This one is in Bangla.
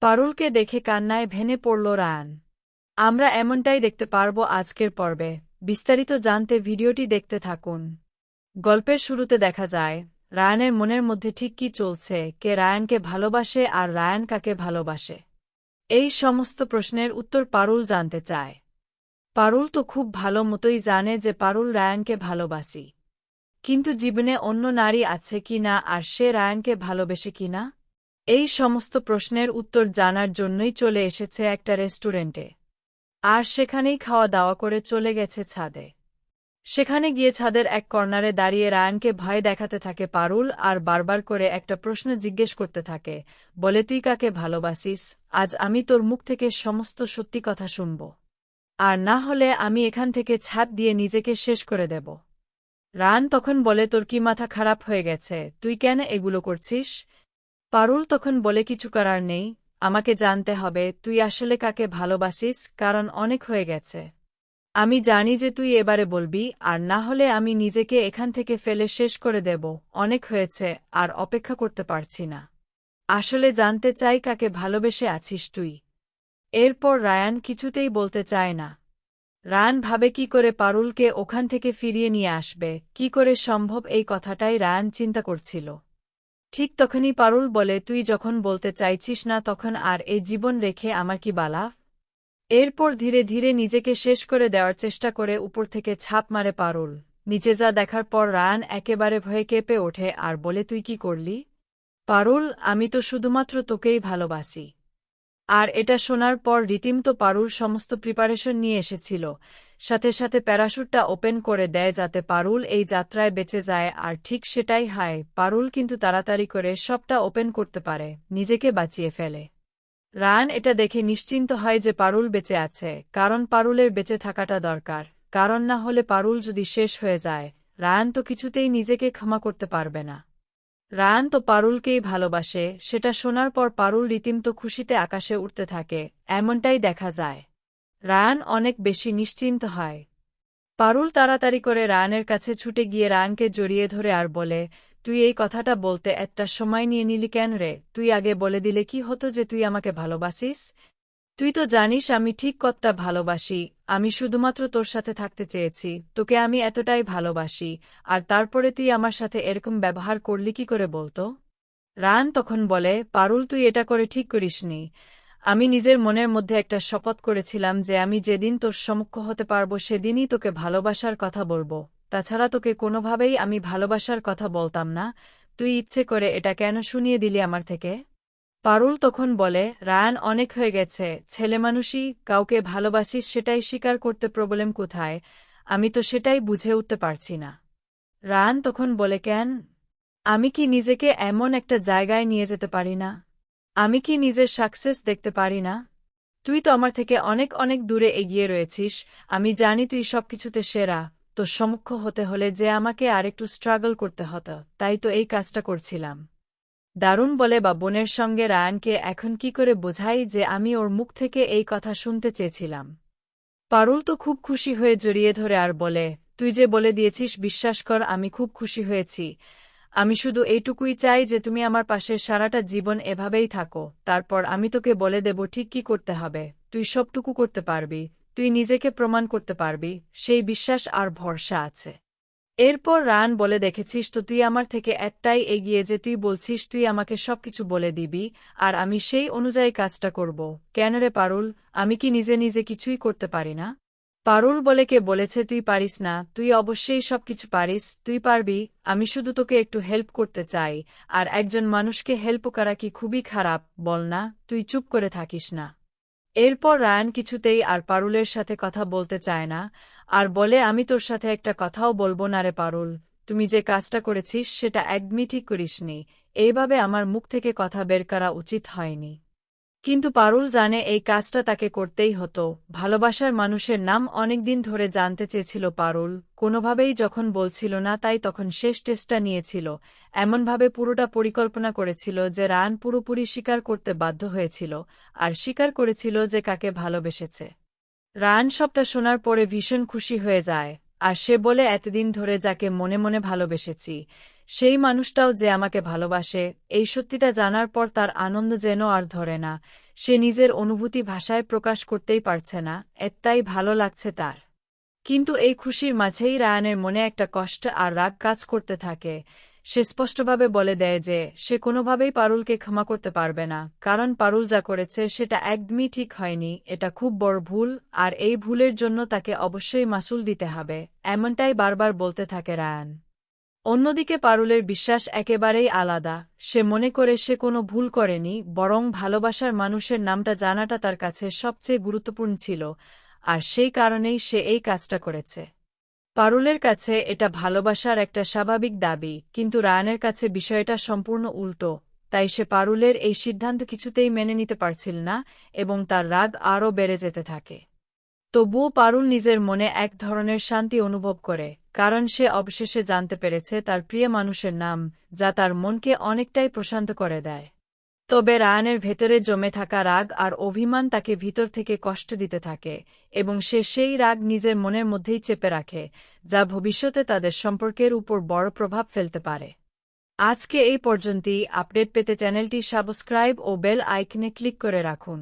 পারুলকে দেখে কান্নায় ভেঙে পড়ল রায়ান। আমরা এমনটাই দেখতে পারব আজকের পর্বে। বিস্তারিত জানতে ভিডিওটি দেখতে থাকুন। গল্পের শুরুতে দেখা যায় রায়ানের মনের মধ্যে ঠিক কী চলছে, কে রায়ানকে ভালোবাসে আর রায়ান কাকে ভালোবাসে। এই সমস্ত প্রশ্নের উত্তর পারুল জানতে চায়। পারুল তো খুব ভালো মতোই জানে যে পারুল রায়ানকে ভালোবাসি, কিন্তু জীবনে অন্য নারী আছে কি না আর সে রায়ানকে ভালোবেসে কি না, এই সমস্ত প্রশ্নের উত্তর জানার জন্যই চলে এসেছে একটা রেস্টুরেন্টে। আর সেখানেই খাওয়া দাওয়া করে চলে গেছে ছাদে। সেখানে গিয়ে ছাদের এক কর্নারে দাঁড়িয়ে রায়ানকে ভয় দেখাতে থাকে পারুল আর বারবার করে একটা প্রশ্ন জিজ্ঞেস করতে থাকে, বলে তুই কাকে ভালোবাসিস? আজ আমি তোর মুখ থেকে সমস্ত সত্যি কথা শুনব, আর না হলে আমি এখান থেকে ছাদ দিয়ে নিজেকে শেষ করে দেব। রায়ান তখন বলে, তোর কি মাথা খারাপ হয়ে গেছে? তুই কেন এগুলো করছিস? পারুল তখন বলে, কিছু করার নেই, আমাকে জানতে হবে তুই আসলে কাকে ভালোবাসিস, কারণ অনেক হয়ে গেছে। আমি জানি যে তুই এবারে বলবি, আর না হলে আমি নিজেকে এখান থেকে ফেলে শেষ করে দেব। অনেক হয়েছে, আর অপেক্ষা করতে পারছি না। আসলে জানতে চাই কাকে ভালোবেসে আছিস তুই। এরপর রায়ান কিছুতেই বলতে চায় না। রায়ান ভাবে কি করে পারুলকে ওখান থেকে ফিরিয়ে নিয়ে আসবে, কি করে সম্ভব, এই কথাটাই রায়ান চিন্তা করছিল। ঠিক তখনই পারুল বলে, তুই যখন বলতে চাইছিস না তখন আর এই জীবন রেখে আমার কি বালা। এরপর ধীরে ধীরে নিজেকে শেষ করে দেওয়ার চেষ্টা করে উপর থেকে ছাপ মারে পারুল। নিচে যা দেখার পর রায়ান একেবারে ভয়ে কেঁপে ওঠে আর বলে, তুই কি করলি? পারুল, আমি তো শুধুমাত্র তোকেই ভালোবাসি। আর এটা শোনার পর রীতিমতো পারুল সমস্ত প্রিপারেশন নিয়ে এসেছিল, সাথে সাথে প্যারাশুটটা ওপেন করে দেয় যাতে পারুল এই যাত্রায় বেঁচে যায়। আর ঠিক সেটাই হয়, পারুল কিন্তু তাড়াতাড়ি করে সবটা ওপেন করতে পারে, নিজেকে বাঁচিয়ে ফেলে। রায়ান এটা দেখে নিশ্চিন্ত হয় যে পারুল বেঁচে আছে, কারণ পারুলের বেঁচে থাকাটা দরকার, কারণ না হলে পারুল যদি শেষ হয়ে যায়, রায়ান তো কিছুতেই নিজেকে ক্ষমা করতে পারবে না। রায়ান তো পারুলকেই ভালোবাসে, সেটা শোনার পর পারুল রীতিমতো খুশিতে আকাশে উঠতে থাকে, এমনটাই দেখা যায়। রায়ান অনেক বেশি নিশ্চিন্ত হয়। পারুল তাড়াতাড়ি করে রায়ানের কাছে ছুটে গিয়ে রায়ানকে জড়িয়ে ধরে আর বলে, তুই এই কথাটা বলতে একটা সময় নিয়ে নিলি কেন রে? তুই আগে বলে দিলে কি হতো যে তুই আমাকে ভালোবাসিস? তুই তো জানিস আমি ঠিক কতটা ভালোবাসি। আমি শুধুমাত্র তোর সাথে থাকতে চেয়েছি, তোকে আমি এতটাই ভালোবাসি, আর তারপরে তুই আমার সাথে এরকম ব্যবহার করলি কি করে বলতো? রায়ান তখন বলে, পারুল তুই এটা করে ঠিক করিসনি। আমি নিজের মনের মধ্যে একটা শপথ করেছিলাম যে আমি যেদিন তোর সম্মুখ হতে পারব সেদিনই তোকে ভালোবাসার কথা বলবো, তাছাড়া তোকে কোনোভাবেই আমি ভালোবাসার কথা বলতাম না। তুই ইচ্ছে করে এটা কেন শুনিয়ে দিলি আমার থেকে? পারুল তখন বলে, রায়ান অনেক হয়ে গেছে, ছেলেমানুষি, কাউকে ভালোবাসিস সেটাই স্বীকার করতে প্রবলেম কোথায়? আমি তো সেটাই বুঝে উঠতে পারছি না। রায়ান তখন বলে, কেন? আমি কি নিজেকে এমন একটা জায়গায় নিয়ে যেতে পারি না? আমি কি নিজের সাকসেস দেখতে পারি না? তুই তো আমার থেকে অনেক অনেক দূরে এগিয়ে রয়েছিস, আমি জানি তুই সবকিছুতে সেরা। তোর সম্মুখ হতে হলে যে আমাকে আরেকটু স্ট্রাগল করতে হতো, তাই তো এই কাজটা করছিলাম। দারুণ বলে বা বোনের সঙ্গে রায়ানকে এখন কি করে বোঝাই যে আমি ওর মুখ থেকে এই কথা শুনতে চেয়েছিলাম। পারুল তো খুব খুশি হয়ে জড়িয়ে ধরে আর বলে, তুই যে বলে দিয়েছিস বিশ্বাস কর আমি খুব খুশি হয়েছি। আমি শুধু এইটুকুই চাই যে তুমি আমার পাশে সারাটা জীবন এভাবেই থাকো, তারপর আমি তোকে বলে দেব ঠিক কি করতে হবে, তুই সবটুকু করতে পারবি, তুই নিজেকে প্রমাণ করতে পারবি, সেই বিশ্বাস আর ভরসা আছে। এরপর রায়ান বলে, দেখেছিস তো তুই আমার থেকে একটাই এগিয়ে, যে তুই বলছিস তুই আমাকে সবকিছু বলে দিবি, আর আমি সেই অনুযায়ী কাজটা করব। কেন রে পারুল, আমি কি নিজে নিজে কিছুই করতে পারি না? পারুল বলে, কে বলেছে তুই পারিস না? তুই অবশ্যই সবকিছু পারিস, তুই পারবি। আমি শুধু তোকে একটু হেল্প করতে চাই, আর একজন মানুষকে হেল্প করা কি খুবই খারাপ, বল না? তুই চুপ করে থাকিস না। এরপর রায়ান কিছুতেই আর পারুলের সাথে কথা বলতে চায় না, আর বলে, আমি তোর সাথে একটা কথাও বলবো না রে পারুল, তুমি যে কাজটা করেছিস সেটা একদমই ঠিক করিসনি, এইভাবে আমার মুখ থেকে কথা বের করা উচিত হয়নি। কিন্তু পারুল জানে এই কাজটা তাকে করতেই হতো। ভালোবাসার মানুষের নাম অনেকদিন ধরে জানতে চেয়েছিল পারুল, কোনোভাবেই যখন বলছিল না তাই তখন শেষ টেস্টটা নিয়েছিল, এমনভাবে পুরোটা পরিকল্পনা করেছিল যে রায়ান পুরোপুরি স্বীকার করতে বাধ্য হয়েছিল, আর স্বীকার করেছিল যে কাকে ভালোবেসেছে। রায়ান সবটা শোনার পরে ভীষণ খুশি হয়ে যায়, আর সে বলে, এতদিন ধরে যাকে মনে মনে ভালোবেসেছি, সেই মানুষটাও যে আমাকে ভালোবাসে, এই সত্যিটা জানার পর তার আনন্দ যেন আর ধরে না। সে নিজের অনুভূতি ভাষায় প্রকাশ করতেই পারছে না, এতটাই ভালো লাগছে তার। কিন্তু এই খুশির মাঝেই রায়ানের মনে একটা কষ্ট আর রাগ কাজ করতে থাকে। সে স্পষ্টভাবে বলে দেয় যে সে কোনোভাবেই পারুলকে ক্ষমা করতে পারবে না, কারণ পারুল যা করেছে সেটা একদমই ঠিক হয়নি, এটা খুব বড় ভুল, আর এই ভুলের জন্য তাকে অবশ্যই মাসুল দিতে হবে, এমনটাই বারবার বলতে থাকে রায়ান। অন্যদিকে পারুলের বিশ্বাস একেবারেই আলাদা। সে মনে করে সে কোনো ভুল করেনি, বরং ভালোবাসার মানুষের নামটা জানাটা তার কাছে সবচেয়ে গুরুত্বপূর্ণ ছিল, আর সেই কারণেই সে এই কাজটা করেছে। পারুলের কাছে এটা ভালোবাসার একটা স্বাভাবিক দাবি, কিন্তু রায়ানের কাছে বিষয়টা সম্পূর্ণ উল্টো, তাই সে পারুলের এই সিদ্ধান্ত কিছুতেই মেনে নিতে পারছিল না এবং তার রাগ আরও বেড়ে যেতে থাকে। তবুও পারুল নিজের মনে এক ধরনের শান্তি অনুভব করে, কারণ সে অবশেষে জানতে পেরেছে তার প্রিয় মানুষের নাম, যা তার মনকে অনেকটাই প্রশান্ত করে দেয়। তবে রায়ানের ভেতরে জমে থাকা রাগ আর অভিমান তাকে ভিতর থেকে কষ্ট দিতে থাকে, এবং সে সেই রাগ নিজের মনের মধ্যেই চেপে রাখে, যা ভবিষ্যতে তাদের সম্পর্কের উপর বড় প্রভাব ফেলতে পারে। আজকে এই পর্যন্তই। আপডেট পেতে চ্যানেলটি সাবস্ক্রাইব ও বেল আইকনে ক্লিক করে রাখুন।